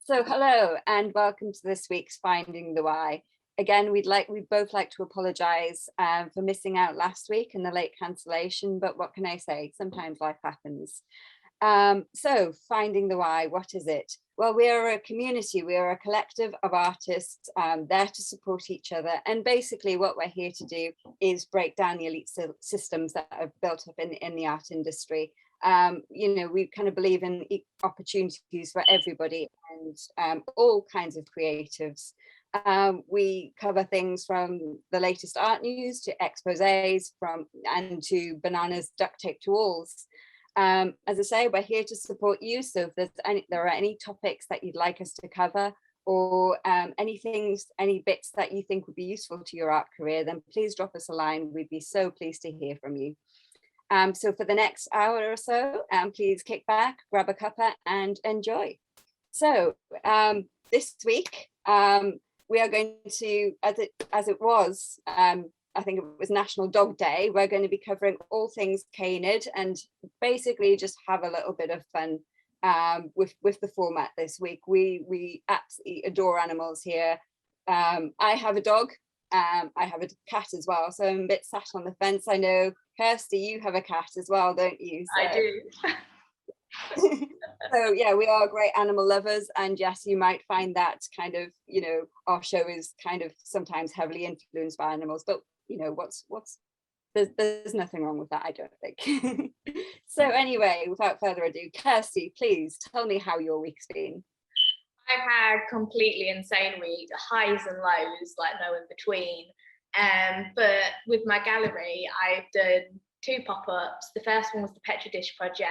So hello and welcome to this week's Finding the Why. Again, we'd both like to apologise for missing out last week and the late cancellation, but what can I say? Sometimes life happens. So Finding the Why, what is it? Well, we are a community, we are a collective of artists there to support each other. And basically what we're here to do is break down the elite systems that have built up in the art industry. We kind of believe in opportunities for everybody and all kinds of creatives. We cover things from the latest art news to exposés and to bananss duct tape to walls. As I say, we're here to support you. So if there are any topics that you'd like us to cover, or any bits that you think would be useful to your art career, then please drop us a line. We'd be so pleased to hear from you. So for the next hour or so, please kick back, grab a cuppa and enjoy. So this week, we are going to, as it was, I think it was National Dog Day, we're going to be covering all things canid and basically just have a little bit of fun with the format this week. We absolutely adore animals here. I have a dog. I have a cat as well, so I'm a bit sat on the fence. I know, Kirstie, you have a cat as well, don't you? So. I do. So yeah, we are great animal lovers, and yes, you might find that kind of, our show is kind of sometimes heavily influenced by animals, but there's nothing wrong with that, I don't think. So anyway, without further ado, Kirstie, please tell me how your week's been. I've had completely insane week, highs and lows, like no in between. But with my gallery, I've done 2 pop-ups. The first one was the Petri dish project,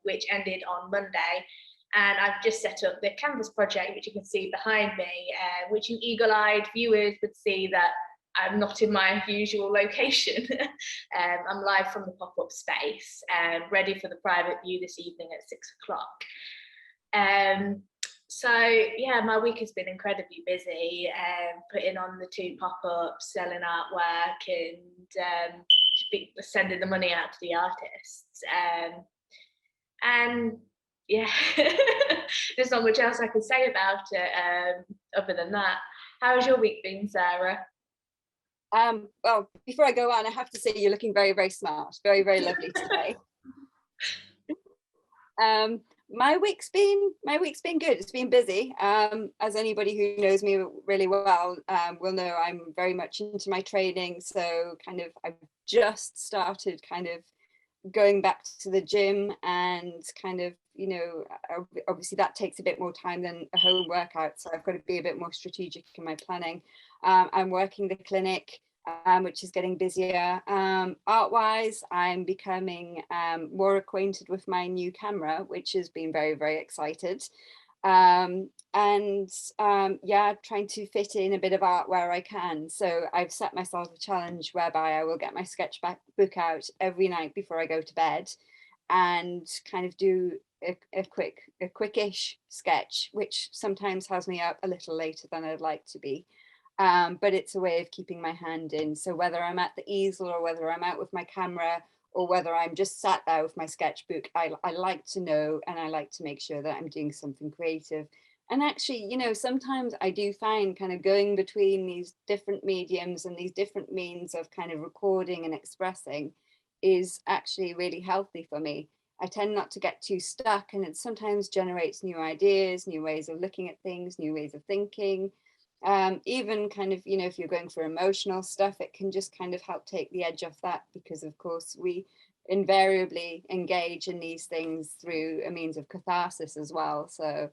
which ended on Monday. And I've just set up the canvas project, which you can see behind me, which you eagle-eyed viewers would see that I'm not in my usual location. I'm live from the pop-up space, ready for the private view this evening at 6 o'clock. So yeah, my week has been incredibly busy, putting on the 2 pop-ups, selling artwork, and sending the money out to the artists. And yeah, there's not much else I can say about it other than that. How's your week been, Sarah? Well, before I go on, I have to say you're looking very, very smart, very, very lovely today. My week's been good. It's been busy. As anybody who knows me really well will know, I'm very much into my training. So kind of I've just started kind of going back to the gym, and kind of, obviously that takes a bit more time than a home workout. So I've got to be a bit more strategic in my planning. I'm working the clinic, which is getting busier. Art-wise, I'm becoming more acquainted with my new camera, which has been very, very excited. Yeah, trying to fit in a bit of art where I can. So I've set myself a challenge whereby I will get my sketchbook out every night before I go to bed and kind of do a quickish sketch, which sometimes has me up a little later than I'd like to be. But it's a way of keeping my hand in. So whether I'm at the easel or whether I'm out with my camera or whether I'm just sat there with my sketchbook, I like to know, and I like to make sure that I'm doing something creative. And actually, sometimes I do find kind of going between these different mediums and these different means of kind of recording and expressing is actually really healthy for me. I tend not to get too stuck, and it sometimes generates new ideas, new ways of looking at things, new ways of thinking. Even kind of, if you're going for emotional stuff, it can just kind of help take the edge off that, because of course we invariably engage in these things through a means of catharsis as well. So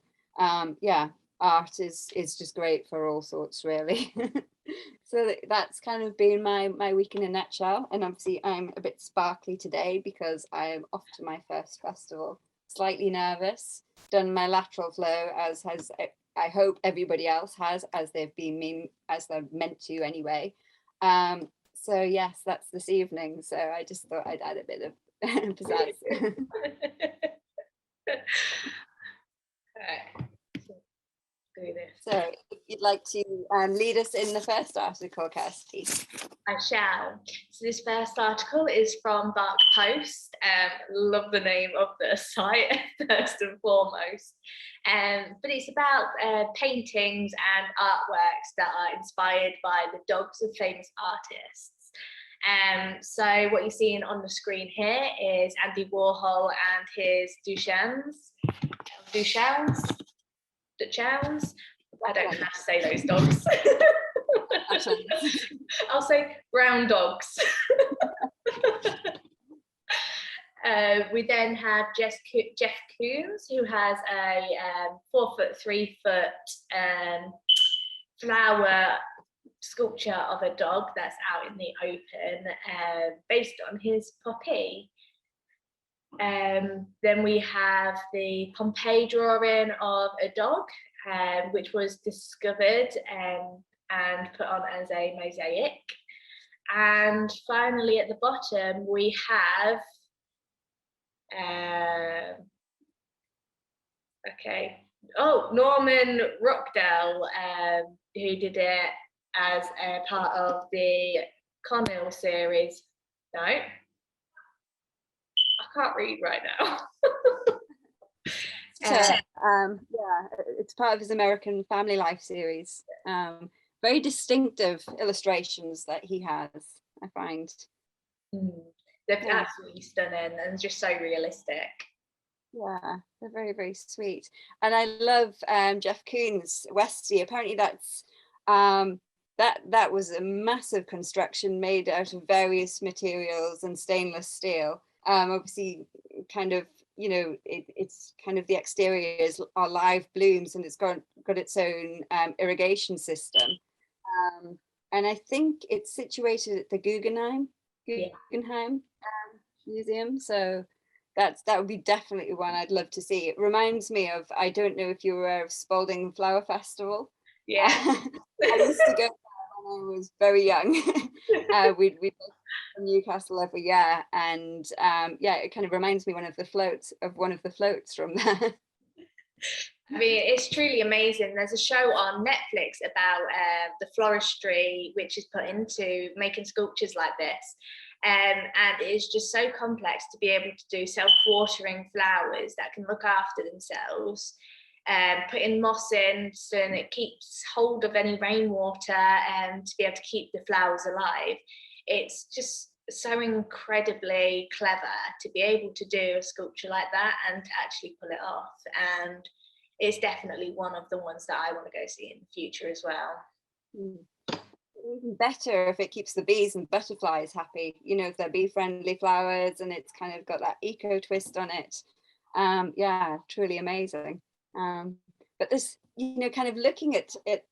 yeah, art is just great for all sorts, really. So that's kind of been my week in a nutshell. And obviously I'm a bit sparkly today because I'm off to my first festival. Slightly nervous, done my lateral flow, as has I hope everybody else has, as they're meant to anyway. So yes, that's this evening. So I just thought I'd add a bit of pizzazz. So if you'd like to lead us in the first article, Kirstie. I shall. So this first article is from Bark Post. Love the name of the site, first and foremost. But it's about paintings and artworks that are inspired by the dogs of famous artists. So what you're seeing on the screen here is Andy Warhol and his Duchamps. I don't know how to say those dogs. I'll say brown dogs. We then have Jeff Koons, who has a 4 foot, 3 foot flower sculpture of a dog that's out in the open, based on his puppy. Then we have the Pompeii drawing of a dog, which was discovered and put on as a mosaic. And finally, at the bottom, we have Norman Rockwell, who did it as a part of the Connell series. No, I can't read right now. It's part of his American Family Life series. Very distinctive illustrations that he has, I find. They're absolutely stunning and just so realistic. Yeah, they're very, very sweet. And I love Jeff Koons' Westie. Apparently that's that was a massive construction made out of various materials and stainless steel. Obviously kind of, you know, it's kind of the exteriors are live blooms, and it's got its own irrigation system. And I think it's situated at the Guggenheim Museum. So that would be definitely one I'd love to see. It reminds me of, I don't know if you were aware of Spalding Flower Festival. Yeah. I used to go when I was very young. We'd go to Newcastle every year, and it kind of reminds me of one of the floats from there. I mean, it's truly amazing. There's a show on Netflix about the floristry, which is put into making sculptures like this. And it's just so complex to be able to do self-watering flowers that can look after themselves. Putting moss in so it keeps hold of any rainwater, and to be able to keep the flowers alive. It's just so incredibly clever to be able to do a sculpture like that and to actually pull it off. And it's definitely one of the ones that I want to go see in the future as well. Even better if it keeps the bees and butterflies happy, you know, if they're bee friendly flowers and it's kind of got that eco twist on it. Truly amazing. But this, you know, kind of looking at it,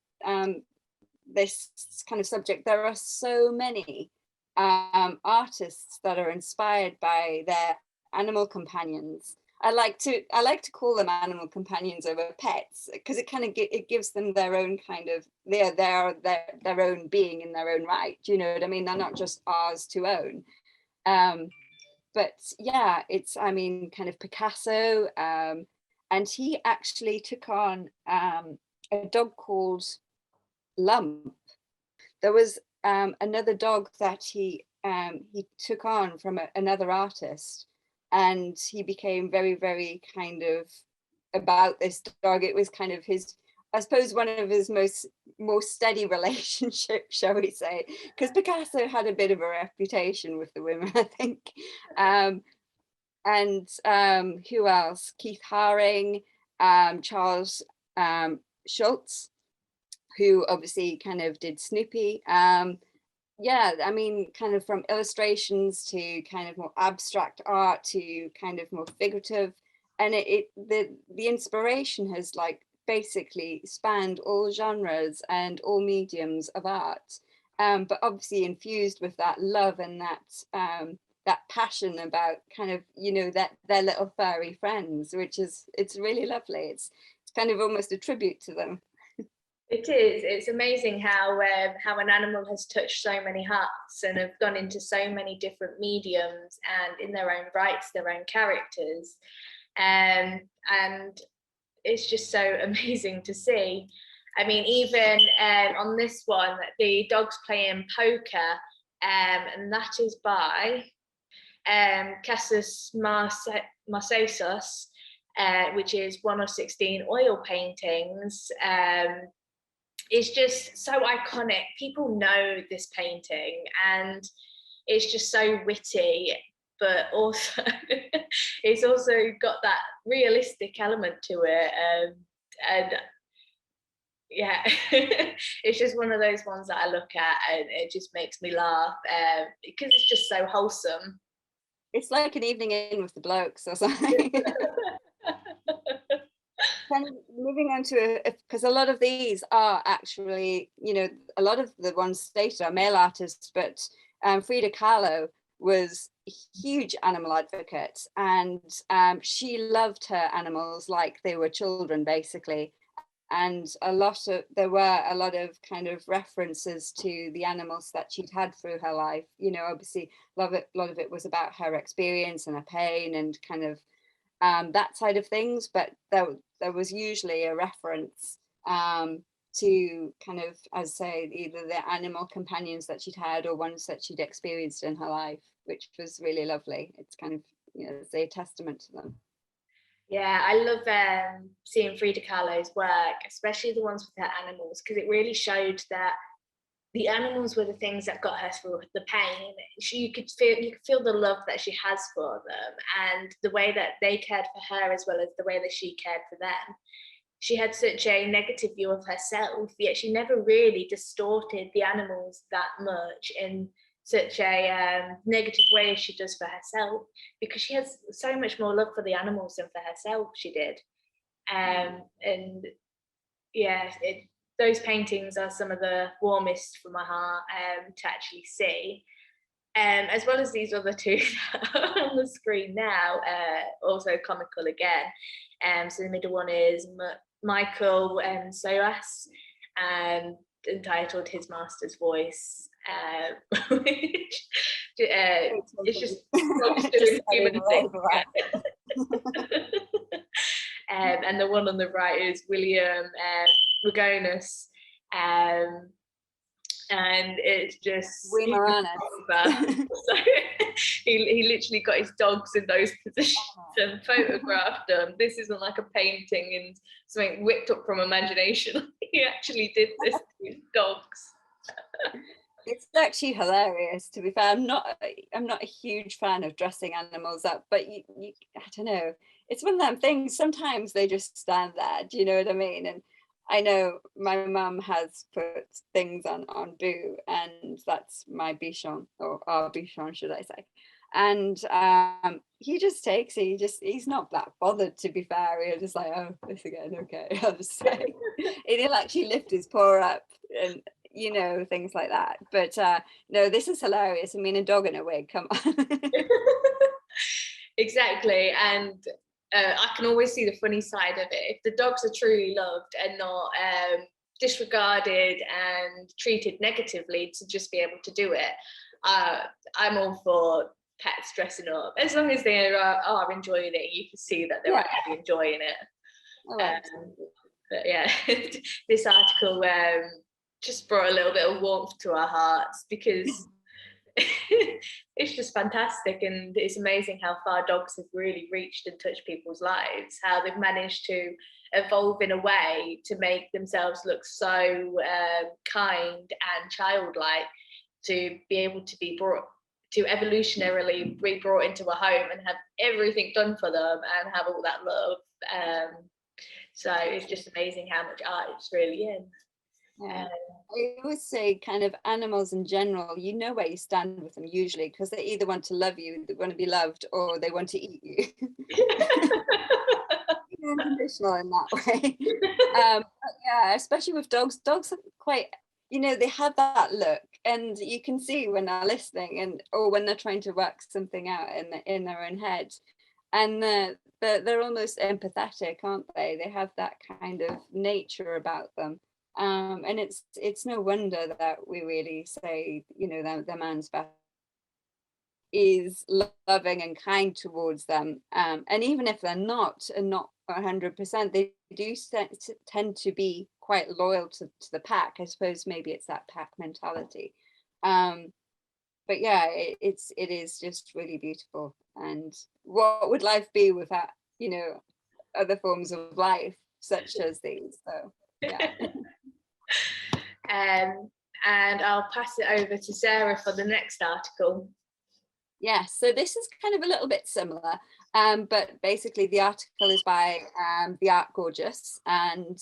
this kind of subject, there are so many artists that are inspired by their animal companions. I like to call them animal companions over pets, because it kind of it gives them their own kind of their own being in their own right. Do you know what I mean? They're not just ours to own. But yeah, it's, I mean, kind of Picasso, and he actually took on a dog called Lump. There was another dog that he took on from another artist, and he became very, very kind of about this dog. It was kind of his, I suppose, one of his more steady relationships, shall we say, because Picasso had a bit of a reputation with the women, I think. And who else? Keith Haring, Charles Schultz, who obviously kind of did Snoopy. I mean, kind of from illustrations to kind of more abstract art to kind of more figurative, and the inspiration has like basically spanned all genres and all mediums of art, but obviously infused with that love and that passion about kind of, you know, that their little furry friends, which is, it's really lovely. It's kind of almost a tribute to them. It is. It's amazing how an animal has touched so many hearts and have gone into so many different mediums and in their own rights, their own characters. And it's just so amazing to see. I mean, even on this one, the dog's playing poker, and that is by Casas Marcesos, which is one of 16 oil paintings. It's just so iconic. People know this painting, and it's just so witty, but also it's also got that realistic element to it. And yeah, it's just one of those ones that I look at and it just makes me laugh, because it's just so wholesome. It's like an evening in with the blokes or something. Kind of moving on to because a lot of these are actually, you know, a lot of the ones stated are male artists, but Frida Kahlo was a huge animal advocate, and she loved her animals like they were children, basically. And there were a lot of kind of references to the animals that she'd had through her life. You know, obviously, a lot of it was about her experience and her pain and kind of that side of things, but there was usually a reference to kind of, as I say, either the animal companions that she'd had or ones that she'd experienced in her life, which was really lovely. It's kind of, you know, it's a testament to them. Yeah, I love seeing Frida Kahlo's work, especially the ones with her animals, because it really showed that the animals were the things that got her through the pain. You could feel the love that she has for them, and the way that they cared for her as well as the way that she cared for them. She had such a negative view of herself, yet she never really distorted the animals that much in such a negative way as she does for herself, because she has so much more love for the animals than for herself. She did, and yeah, those paintings are some of the warmest for my heart to actually see. As well as these other two on the screen now, also comical again. So the middle one is Michael Soas, entitled His Master's Voice, which it's just doing human things. And the one on the right is William Ragonis, and it's just so he literally got his dogs in those positions and photographed them. This isn't like a painting and something whipped up from imagination. He actually did this to his dogs. It's actually hilarious, to be fair. I'm not a huge fan of dressing animals up, but you I don't know, it's one of them things, sometimes they just stand there, do you know what I mean? And I know my mum has put things on Boo, and that's my bichon, or our bichon, should I say. And he just takes it, he's not that bothered, to be fair. He'll just like, oh, this again, okay, I'll just say. And he'll actually lift his paw up and, you know, things like that. But no, this is hilarious. I mean, a dog in a wig, come on. Exactly. And I can always see the funny side of it. If the dogs are truly loved and not disregarded and treated negatively to just be able to do it, I'm all for pets dressing up, as long as they are enjoying it. You can see that they're actually enjoying it. But yeah, this article just brought a little bit of warmth to our hearts, because it's just fantastic, and it's amazing how far dogs have really reached and touched people's lives, how they've managed to evolve in a way to make themselves look so kind and childlike, to be able to be brought to evolutionarily be brought into a home and have everything done for them and have all that love. So it's just amazing how much art it's really in. Yeah. I always say kind of animals in general, you know where you stand with them usually, because they either want to love you, they want to be loved, or they want to eat you. Unconditional in that way. Yeah, especially with dogs. Dogs are quite, you know, they have that look, and you can see when they're listening or when they're trying to work something out in their own head. And they're almost empathetic, aren't they? They have that kind of nature about them. And it's no wonder that we really say, you know, the man's best is loving and kind towards them. And even if they're not 100%. They do tend to be quite loyal to the pack. I suppose maybe it's that pack mentality. But yeah, it is just really beautiful. And what would life be without, you know, other forms of life such as these? So yeah. And I'll pass it over to Sarah for the next article. Yeah, so this is kind of a little bit similar, but basically the article is by The Art Gorgeous, and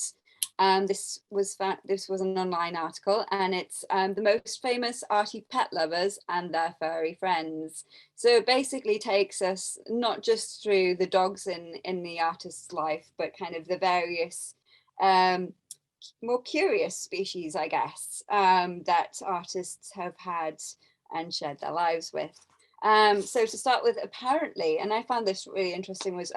this was an online article, and it's the most famous arty pet lovers and their furry friends. So it basically takes us not just through the dogs in the artist's life, but kind of the various more curious species, I guess, that artists have had and shared their lives with. So to start with, apparently, and I found this really interesting, was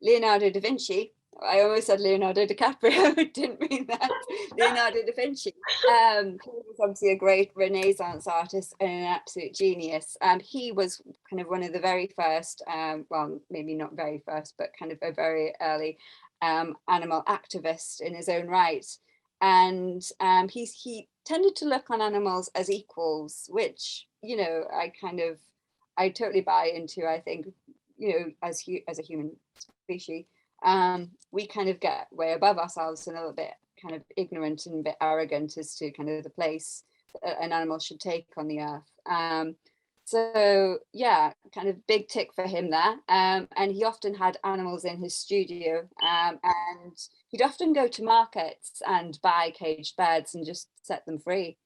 Leonardo da Vinci. I almost said Leonardo DiCaprio, didn't mean that. Leonardo da Vinci. He was obviously a great Renaissance artist and an absolute genius. He was kind of one of the very first, well, maybe not very first, but kind of a very early animal activist in his own right. And he tended to look on animals as equals, which, you know, I totally buy into. I think, you know, as a human species, we kind of get way above ourselves and a little bit kind of ignorant and a bit arrogant as to kind of the place an animal should take on the earth. So yeah, kind of big tick for him there. And he often had animals in his studio, and he'd often go to markets and buy caged birds and just set them free,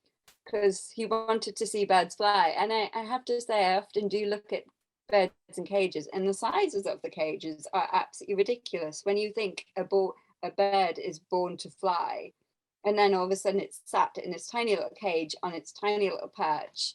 because he wanted to see birds fly. And I have to say, I often do look at birds in cages, and the sizes of the cages are absolutely ridiculous. When you think a bird is born to fly, and then all of a sudden it's sat in its tiny little cage on its tiny little perch.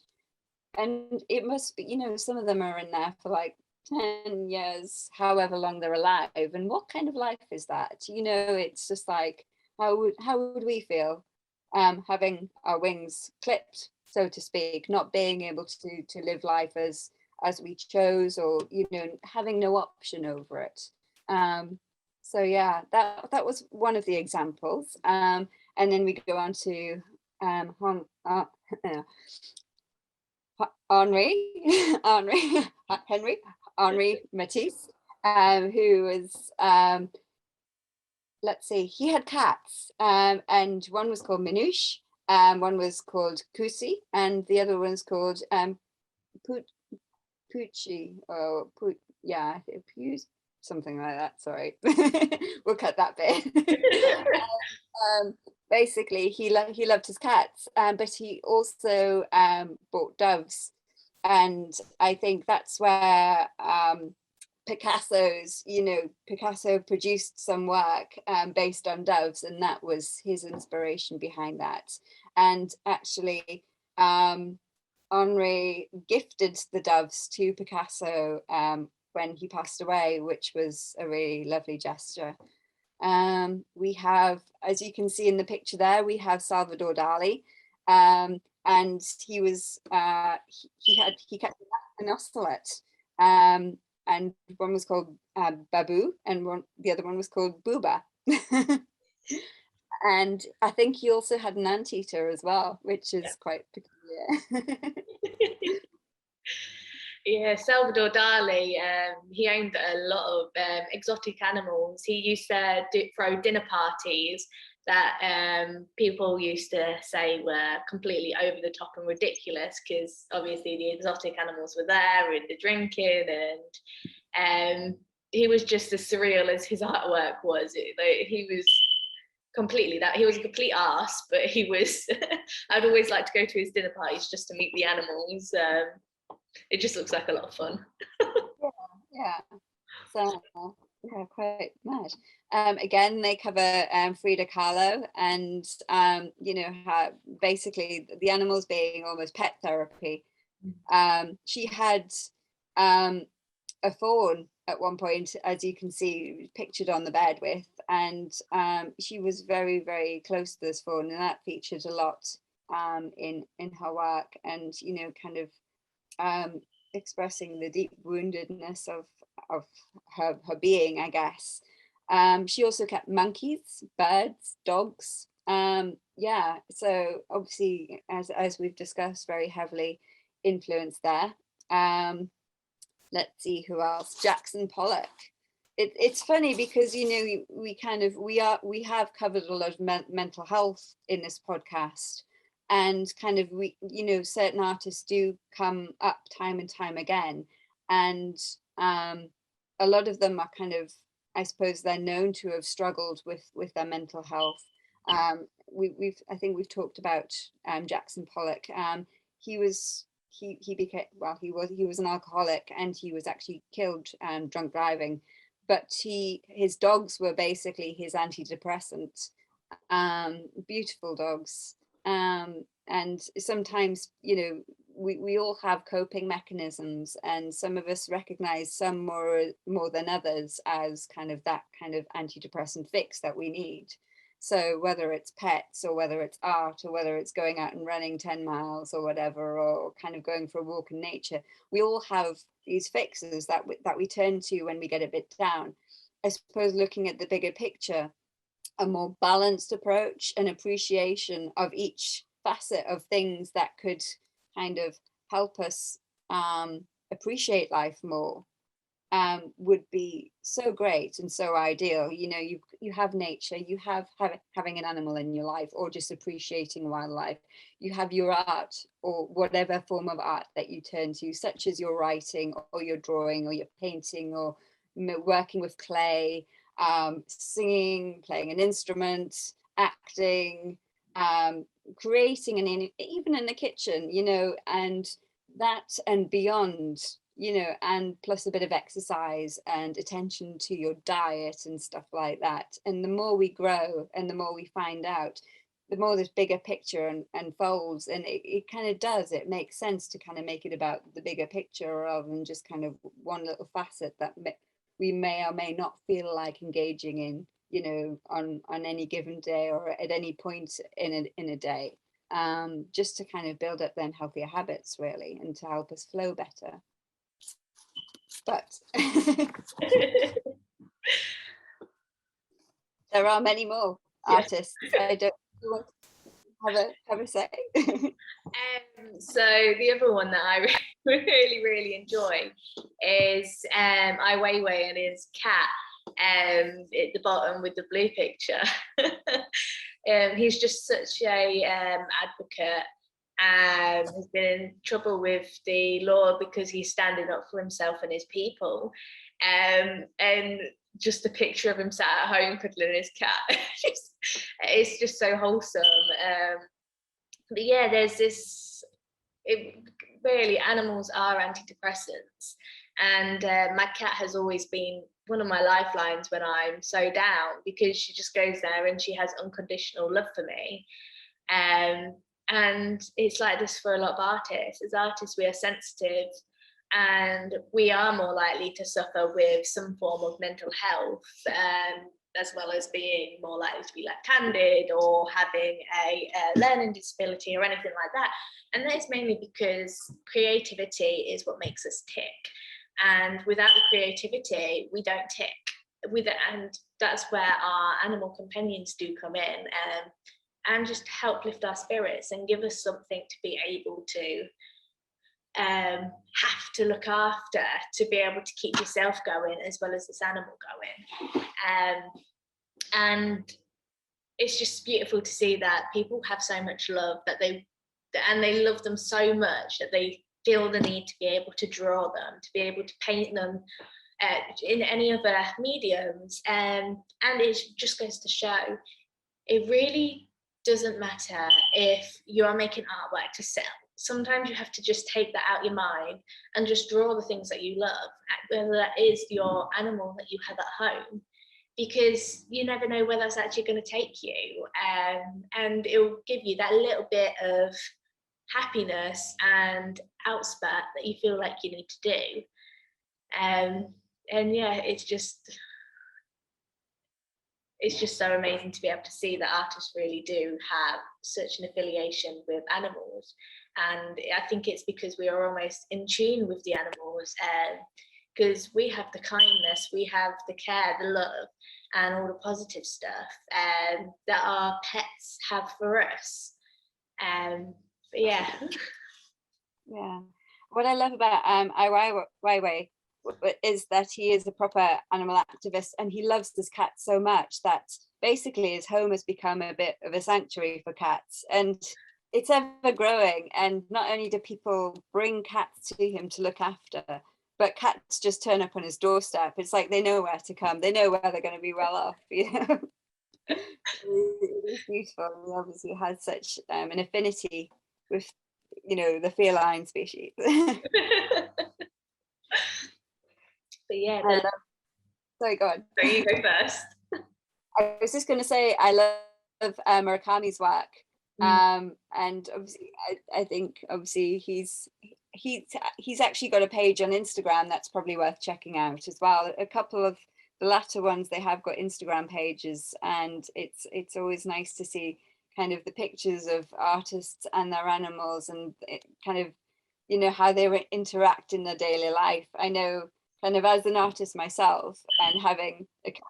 And it must be, you know, some of them are in there for like 10 years, however long they're alive. And what kind of life is that? You know, it's just like, how would we feel having our wings clipped, so to speak, not being able to live life as we chose, or, you know, having no option over it. So yeah, that was one of the examples. And then we go on to Henri Matisse, who was, let's see, he had cats, and one was called Minouche, one was called Kusi, and the other one's called Poochie, or yeah, something like that. Sorry, we'll cut that bit. Basically, he loved his cats, but he also bought doves, and I think that's where Picasso produced some work based on doves, and that was his inspiration behind that. And actually, Henri gifted the doves to Picasso when he passed away, which was a really lovely gesture. We have, as you can see in the picture there, we have Salvador Dali, and he was he kept an ocelot, and one was called Babu, and the other one was called Booba. And I think he also had an anteater as well, which is quite peculiar. Yeah, Salvador Dali, he owned a lot of exotic animals. He used to throw dinner parties that people used to say were completely over the top and ridiculous, because obviously the exotic animals were there and the drinking, and he was just as surreal as his artwork was. He was completely that. He was a complete arse, but he was. I'd always like to go to his dinner parties just to meet the animals. It just looks like a lot of fun. Yeah. So yeah, quite mad. Again, they cover Frida Kahlo, and you know, how basically the animals being almost pet therapy. She had a fawn at one point, as you can see pictured on the bed with, and she was very, very close to this fawn, and that featured a lot in her work, and, you know, kind of expressing the deep woundedness of her being, I guess. She also kept monkeys, birds, dogs. Yeah, so obviously, as we've discussed, very heavily influenced there. Let's see who else. Jackson Pollock. It's funny because we have covered a lot of mental health in this podcast, and kind of certain artists do come up time and time again, and a lot of them are kind of, I suppose, they're known to have struggled with their mental health. I think we've talked about Jackson Pollock. He became, well, he was an alcoholic, and he was actually killed drunk driving, but his dogs were basically his antidepressant. Beautiful dogs. And sometimes, we all have coping mechanisms, and some of us recognize some more than others as kind of that kind of antidepressant fix that we need. So whether it's pets, or whether it's art, or whether it's going out and running 10 miles or whatever, or kind of going for a walk in nature, we all have these fixes that we turn to when we get a bit down. I suppose looking at the bigger picture, a more balanced approach, an appreciation of each facet of things that could kind of help us appreciate life more, would be so great and so ideal. You have nature, you have having an animal in your life, or just appreciating wildlife. You have your art, or whatever form of art that you turn to, such as your writing, or your drawing, or your painting, or working with clay, singing, playing an instrument, acting, creating, and even in the kitchen, and that and beyond, and plus a bit of exercise and attention to your diet and stuff like that. And the more we grow and the more we find out, the more this bigger picture unfolds, and it kind of does, it makes sense to kind of make it about the bigger picture rather than just kind of one little facet that we may or may not feel like engaging in, on any given day, or at any point in a day, just to kind of build up then healthier habits, really, and to help us flow better. But there are many more artists. I don't want to have a say. So the other one that I really enjoy is Ai Weiwei and his cat at the bottom with the blue picture. He's just such a advocate, and has been in trouble with the law because he's standing up for himself and his people. And just a picture of him sat at home cuddling his cat. It's just so wholesome. But yeah, there's this, really, animals are antidepressants. And my cat has always been one of my lifelines when I'm so down, because she just goes there and she has unconditional love for me. And it's like this for a lot of artists. As artists, we are sensitive, and we are more likely to suffer with some form of mental health, as well as being more likely to be left-handed or having a learning disability or anything like that. And that is mainly because creativity is what makes us tick. And without the creativity, we don't tick. And that's where our animal companions do come in, and just help lift our spirits and give us something to be able to have to look after, to be able to keep yourself going as well as this animal going. And it's just beautiful to see that people have so much love that they love them so much that they feel the need to be able to draw them, to be able to paint them in any other mediums. And it just goes to show, it really doesn't matter if you're making artwork to sell. Sometimes you have to just take that out your mind and just draw the things that you love, whether that is your animal that you have at home, because you never know where that's actually going to take you. And it will give you that little bit of happiness and outspurt that you feel like you need to do. And yeah, it's just so amazing to be able to see that artists really do have such an affiliation with animals. And I think it's because we are almost in tune with the animals, because we have the kindness, we have the care, the love, and all the positive stuff that our pets have for us. But yeah. Yeah. What I love about Ai Weiwei is that he is a proper animal activist, and he loves his cats so much that basically his home has become a bit of a sanctuary for cats, and it's ever growing. And not only do people bring cats to him to look after, but cats just turn up on his doorstep. It's like they know where to come, they know where they're going to be well off, you know. It's beautiful. He obviously has such an affinity with, you know, the feline species. But yeah, sorry, go on. So you go first. I was just going to say I love Murakami's work, and obviously I think obviously he's actually got a page on Instagram that's probably worth checking out as well. A couple of the latter ones, they have got Instagram pages, and it's always nice to see kind of the pictures of artists and their animals, and it kind of, you know, how they interact in their daily life. I know, kind of as an artist myself, and having a cat,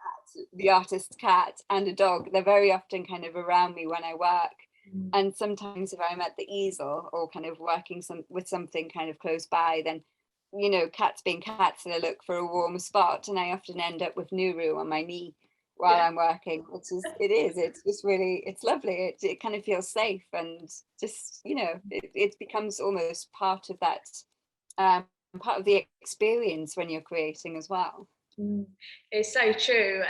the artist's cat, and a dog, they're very often kind of around me when I work. And sometimes if I'm at the easel or kind of working with something kind of close by, then, you know, cats being cats, they look for a warm spot, and I often end up with Nuru on my knee while I'm working, which is it's just really, it's lovely. It kind of feels safe, and just, you know, it becomes almost part of that part of the experience when you're creating as well. It's so true.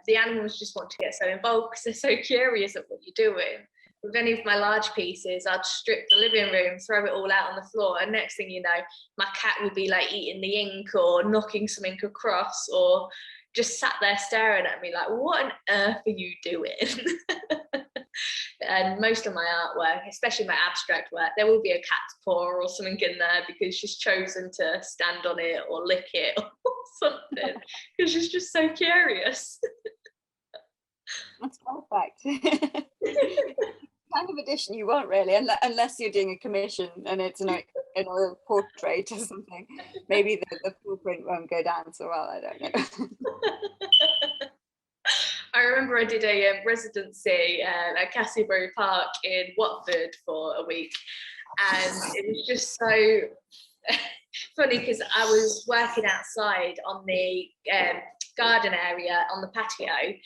The animals just want to get so involved because they're so curious at what you're doing. With any of my large pieces, I'd strip the living room, throw it all out on the floor, and next thing you know, my cat would be like eating the ink or knocking some ink across, or just sat there staring at me like, what on earth are you doing? And most of my artwork, especially my abstract work, there will be a cat's paw or something in there because she's chosen to stand on it or lick it or something, because she's just so curious. That's perfect. Kind of addition you want, really, unless you're doing a commission and it's an oil portrait or something. Maybe the full print won't go down so well, I don't know. I remember I did a residency at Castlebury Park in Watford for a week, and it was just so funny because I was working outside on the garden area on the patio,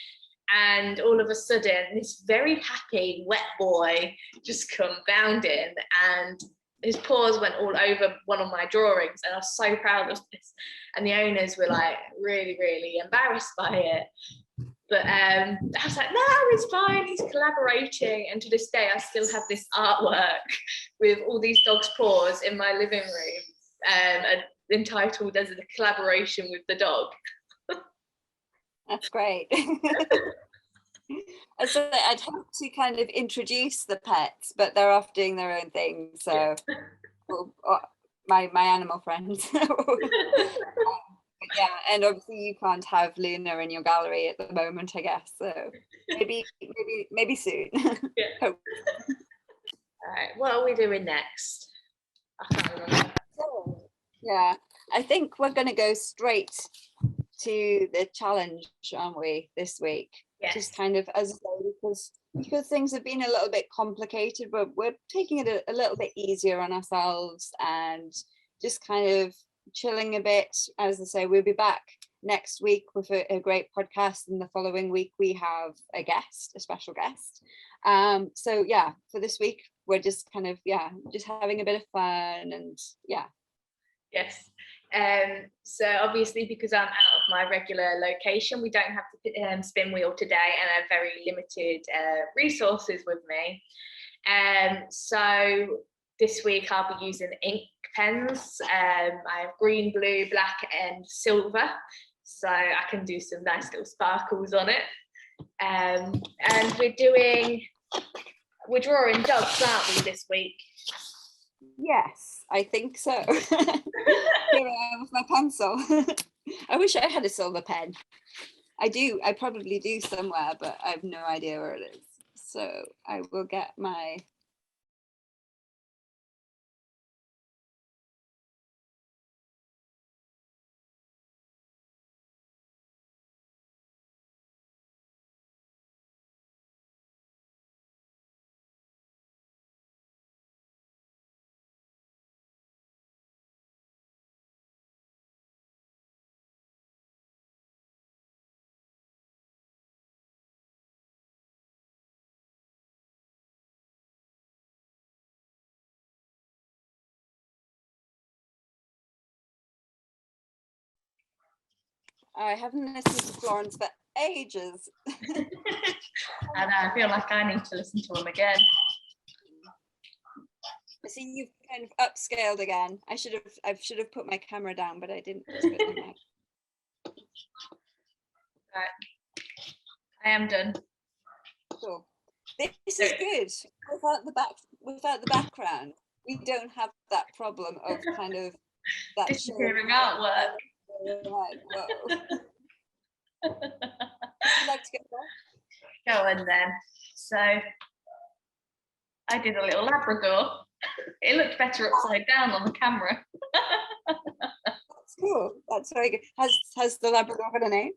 and all of a sudden this very happy wet boy just come bounding, and his paws went all over one of my drawings, and I was so proud of this, and the owners were like really, really embarrassed by it. But I was like, no, it's fine, he's collaborating. And to this day, I still have this artwork with all these dogs' paws in my living room, entitled as a collaboration with the dog. That's great. So I'd hope to kind of introduce the pets, but they're off doing their own thing. So my animal friends. Yeah, and obviously you can't have Luna in your gallery at the moment, I guess. So maybe soon. Yeah. All right, what are we doing next? I can't remember. Yeah, I think we're going to go straight to the challenge, aren't we, this week? Yes. Just kind of, as I say, because things have been a little bit complicated, but we're taking it a little bit easier on ourselves and just kind of chilling a bit. As I say, we'll be back next week with a great podcast, and the following week we have a special guest. So yeah, for this week we're just kind of just having a bit of fun, and yes. So obviously, because I'm out of my regular location, we don't have to spin wheel today, and I have very limited resources with me. So this week I'll be using ink pens. I have green, blue, black and silver, so I can do some nice little sparkles on it. And we're drawing dogs, aren't we, this week? Yes, I think so. Here I am with my pencil. I wish I had a silver pen. I probably do somewhere, but I have no idea where it is. So I will get my I haven't listened to Florence for ages. And I feel like I need to listen to them again. I see you've kind of upscaled again. I should have put my camera down, but I didn't. Right. I am done. Cool. This is good. Without the background, we don't have that problem of kind of that disappearing artwork. Right, whoa. Would you like to get that? Go on then. So I did a little Labrador. It looked better upside down on the camera. That's cool. That's very good. Has the Labrador got a name?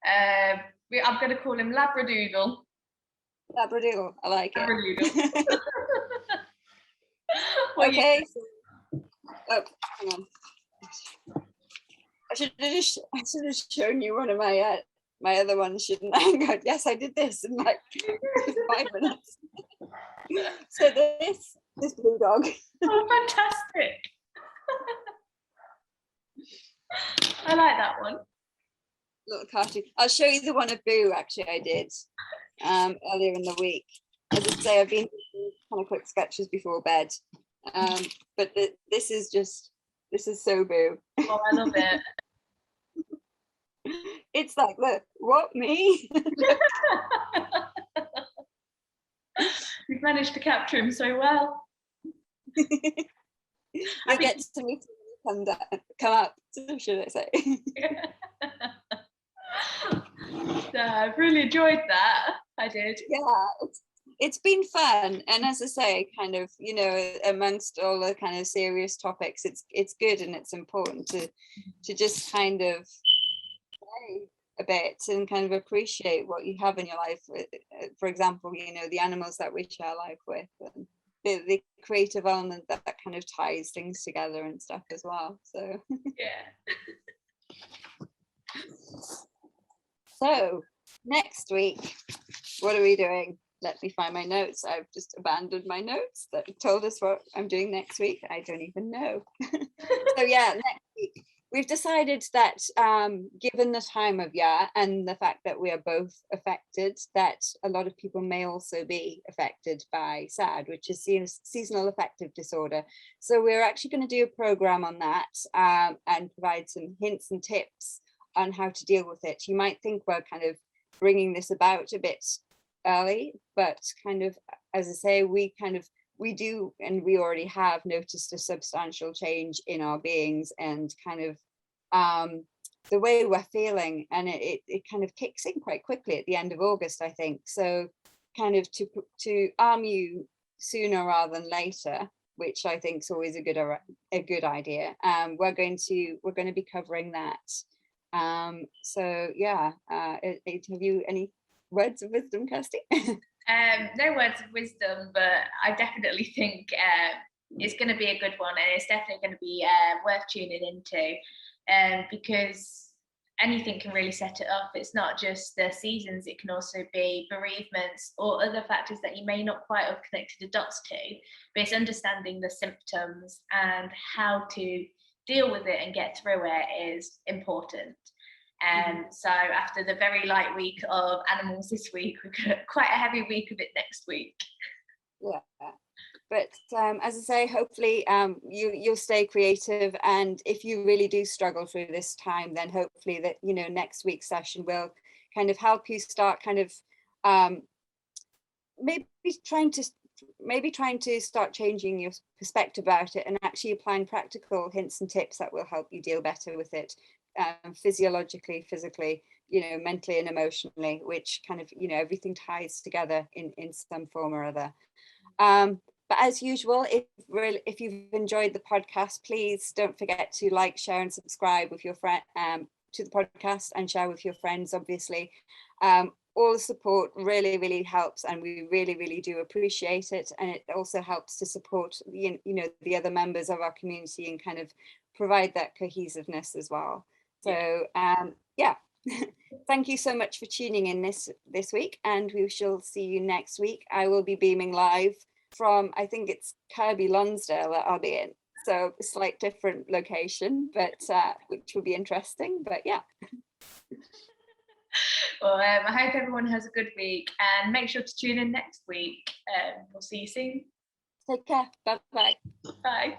I'm going to call him Labradoodle. Labradoodle. I like it. Labradoodle. Okay. Oh, hang on. I should have shown you one of my other ones, shouldn't I? God, yes, I did this in like 5 minutes. So this blue dog. Oh, fantastic! I like that one. Little cartoon. I'll show you the one of Boo. Actually, I did earlier in the week. As I say, I've been doing kind of quick sketches before bed, but this is so Boo. Oh, I love it. It's like, look, what, me? You've managed to capture him so well. You'll get to meet him come up, should I say? So I've really enjoyed that. I did. Yeah, it's been fun, and as I say, kind of, you know, amongst all the kind of serious topics, it's good and it's important to just kind of play a bit and kind of appreciate what you have in your life. For example, you know, the animals that we share life with, and the creative element that kind of ties things together and stuff as well. So yeah. So next week, what are we doing? Let me find my notes. I've just abandoned my notes that told us what I'm doing next week. I don't even know. So yeah, next week we've decided that given the time of year and the fact that we are both affected, that a lot of people may also be affected by SAD, which is seasonal affective disorder. So we're actually going to do a program on that and provide some hints and tips on how to deal with it. You might think we're kind of bringing this about a bit early, but kind of, as I say, we do, and we already have noticed a substantial change in our beings and kind of the way we're feeling, and it kind of kicks in quite quickly at the end of August, I think. So kind of to arm you sooner rather than later, which I think is always a good idea. We're going to be covering that. So yeah, have you any words of wisdom, Kirstie? No words of wisdom, but I definitely think it's going to be a good one, and it's definitely going to be worth tuning into, because anything can really set it up. It's not just the seasons, it can also be bereavements or other factors that you may not quite have connected the dots to, but it's understanding the symptoms and how to deal with it and get through it is important. And so after the very light week of animals this week, we've got quite a heavy week of it next week. Yeah, but as I say, hopefully you'll stay creative, and if you really do struggle through this time, then hopefully that, you know, next week's session will kind of help you start kind of maybe trying to start changing your perspective about it and actually applying practical hints and tips that will help you deal better with it. Physiologically, physically, you know, mentally and emotionally, which kind of, you know, everything ties together in some form or other. But as usual, if you've enjoyed the podcast, please don't forget to like, share and subscribe with your friend to the podcast, and share with your friends, obviously. All the support really helps, and we really do appreciate it, and it also helps to support you know, the other members of our community and kind of provide that cohesiveness as well. So yeah, thank you so much for tuning in this week, and we shall see you next week. I will be beaming live from, I think it's Kirby Lonsdale that I'll be in. So a slight different location, but which will be interesting. But yeah. Well, I hope everyone has a good week, and make sure to tune in next week. We'll see you soon. Take care. Bye-bye. Bye.